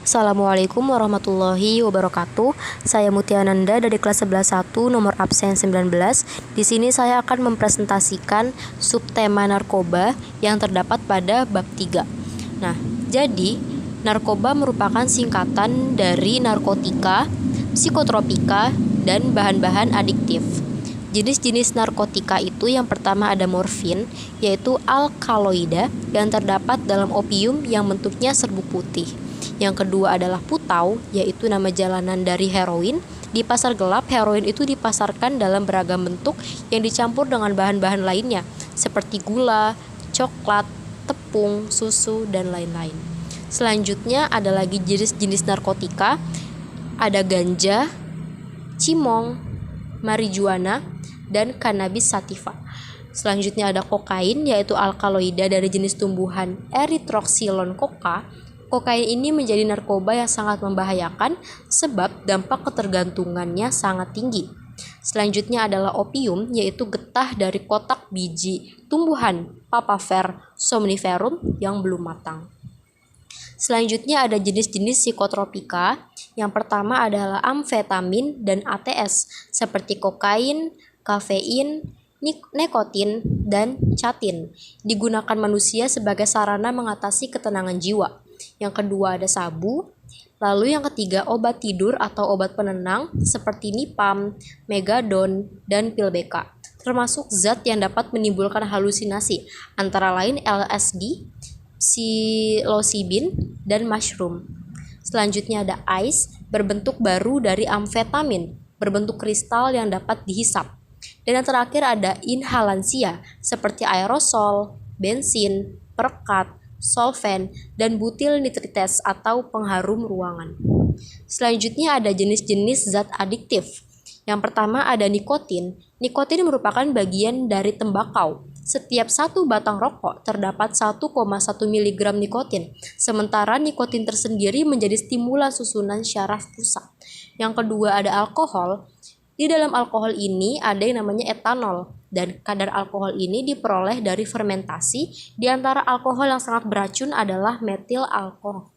Assalamualaikum warahmatullahi wabarakatuh. Saya Mutiananda dari kelas 11.1 nomor absen 19. Di sini saya akan mempresentasikan subtema narkoba yang terdapat pada bab 3. Nah, jadi narkoba merupakan singkatan dari narkotika, psikotropika, dan bahan-bahan adiktif. Jenis-jenis narkotika itu yang pertama ada morfin, yaitu alkaloida yang terdapat dalam opium yang bentuknya serbuk putih. Yang kedua adalah putau, yaitu nama jalanan dari heroin. Di pasar gelap, heroin itu dipasarkan dalam beragam bentuk yang dicampur dengan bahan-bahan lainnya, seperti gula, coklat, tepung, susu, dan lain-lain. Selanjutnya ada lagi jenis-jenis narkotika, ada ganja, cimong, marijuana, dan cannabis sativa. Selanjutnya ada kokain, yaitu alkaloida dari jenis tumbuhan Erythroxylon coca. Kokain ini menjadi narkoba yang sangat membahayakan sebab dampak ketergantungannya sangat tinggi. Selanjutnya adalah opium, yaitu getah dari kotak biji tumbuhan Papaver somniferum yang belum matang. Selanjutnya ada jenis-jenis psikotropika. Yang pertama adalah amfetamin dan ATS, seperti kokain, kafein, nikotin, dan catin. Digunakan manusia sebagai sarana mengatasi ketenangan jiwa. Yang kedua ada sabu. Lalu yang ketiga obat tidur atau obat penenang seperti Nipam, Megadon, dan pil BK. Termasuk zat yang dapat menimbulkan halusinasi, antara lain LSD, psilocybin, dan mushroom. Selanjutnya ada ice, berbentuk baru dari amfetamin, berbentuk kristal yang dapat dihisap. Dan yang terakhir ada inhalansia, seperti aerosol, bensin, perekat, solven, dan butil nitrites atau pengharum ruangan. Selanjutnya ada jenis-jenis zat adiktif. Yang pertama ada nikotin. Nikotin merupakan bagian dari tembakau. Setiap satu batang rokok terdapat 1,1 mg nikotin, sementara nikotin tersendiri menjadi stimulan susunan syaraf pusat. Yang kedua ada alkohol. Di dalam alkohol ini ada yang namanya etanol, dan kadar alkohol ini diperoleh dari fermentasi. Di antara alkohol yang sangat beracun adalah metil alkohol.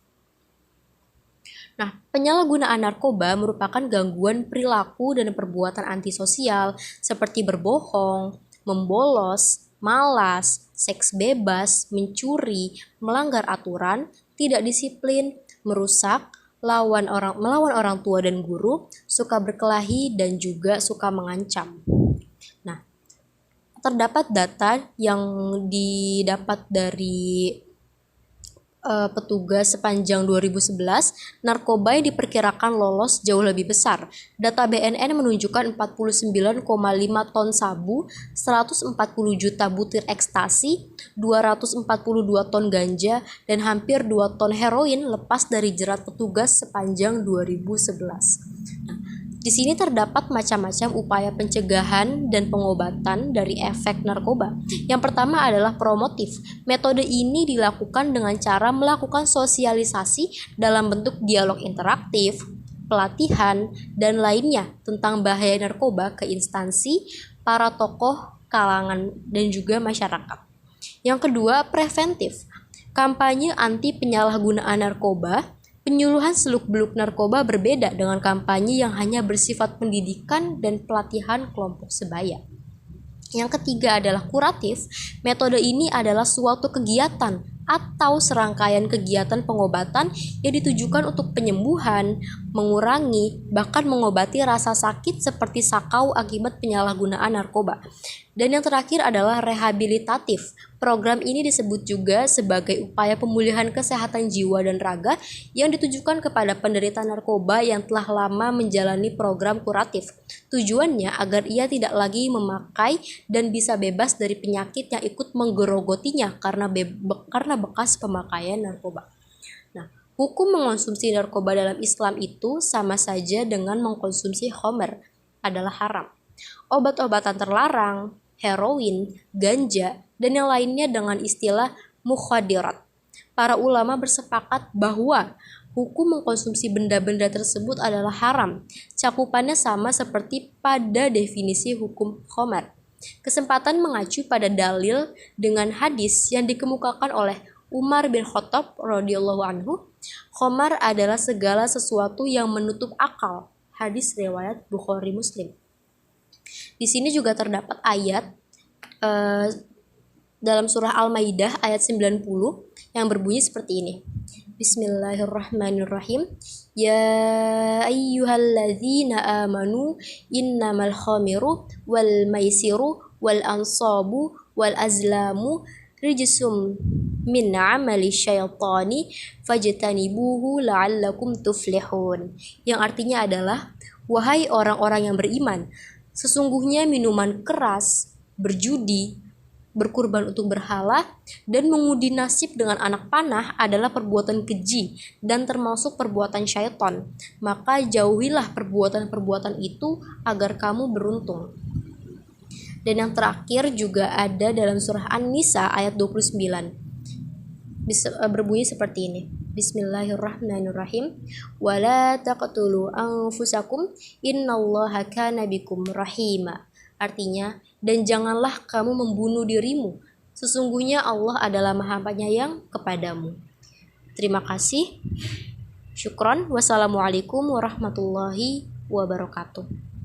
Nah, penyalahgunaan narkoba merupakan gangguan perilaku dan perbuatan antisosial seperti berbohong, membolos, malas, seks bebas, mencuri, melanggar aturan, tidak disiplin, merusak, melawan orang tua dan guru, suka berkelahi, dan juga suka mengancam. Nah, terdapat data yang didapat dari petugas sepanjang 2011, narkoba yang diperkirakan lolos jauh lebih besar. Data BNN menunjukkan 49,5 ton sabu, 140 juta butir ekstasi, 242 ton ganja, dan hampir 2 ton heroin lepas dari jerat petugas sepanjang 2011. Di sini terdapat macam-macam upaya pencegahan dan pengobatan dari efek narkoba. Yang pertama adalah promotif. Metode ini dilakukan dengan cara melakukan sosialisasi dalam bentuk dialog interaktif, pelatihan, dan lainnya tentang bahaya narkoba ke instansi, para tokoh, kalangan, dan juga masyarakat. Yang kedua, preventif. Kampanye anti penyalahgunaan narkoba. Penyuluhan seluk-beluk narkoba berbeda dengan kampanye yang hanya bersifat pendidikan dan pelatihan kelompok sebaya. Yang ketiga adalah kuratif. Metode ini adalah suatu kegiatan atau serangkaian kegiatan pengobatan yang ditujukan untuk penyembuhan, mengurangi, bahkan mengobati rasa sakit seperti sakau akibat penyalahgunaan narkoba. Dan yang terakhir adalah rehabilitatif. Program ini disebut juga sebagai upaya pemulihan kesehatan jiwa dan raga yang ditujukan kepada penderita narkoba yang telah lama menjalani program kuratif. Tujuannya agar ia tidak lagi memakai dan bisa bebas dari penyakit yang ikut menggerogotinya karena bekas pemakaian narkoba. Nah, hukum mengonsumsi narkoba dalam Islam itu sama saja dengan mengkonsumsi khamr, adalah haram. Obat-obatan terlarang, heroin, ganja, dan yang lainnya dengan istilah mukhadirat. Para ulama bersepakat bahwa hukum mengkonsumsi benda-benda tersebut adalah haram. Cakupannya sama seperti pada definisi hukum khamr. Kesempatan mengacu pada dalil dengan hadis yang dikemukakan oleh Umar bin Khattab radhiyallahu anhu, khamar adalah segala sesuatu yang menutup akal. Hadis riwayat Bukhari Muslim. Di sini juga terdapat ayat dalam surah Al-Maidah ayat 90 yang berbunyi seperti ini. Bismillahirrahmanirrahim. Ya ayyuhalladzina amanu innamal khamiru wal maisiru wal ansabu wal azlamu rijsum min amali syaitani fajtanibuhu la'allakum tuflihun. Yang artinya adalah, wahai orang-orang yang beriman, sesungguhnya minuman keras, berjudi, berkurban untuk berhala, dan mengundi nasib dengan anak panah adalah perbuatan keji dan termasuk perbuatan syaitan. Maka jauhilah perbuatan-perbuatan itu agar kamu beruntung. Dan yang terakhir juga ada dalam surah An-Nisa ayat 29. Berbunyi seperti ini. Bismillahirrahmanirrahim. Wala taqtulu anfusakum innallaha kana bikum rahima. Artinya, dan janganlah kamu membunuh dirimu. Sesungguhnya Allah adalah Maha Penyayang kepadamu. Terima kasih. Syukron. Wassalamualaikum warahmatullahi wabarakatuh.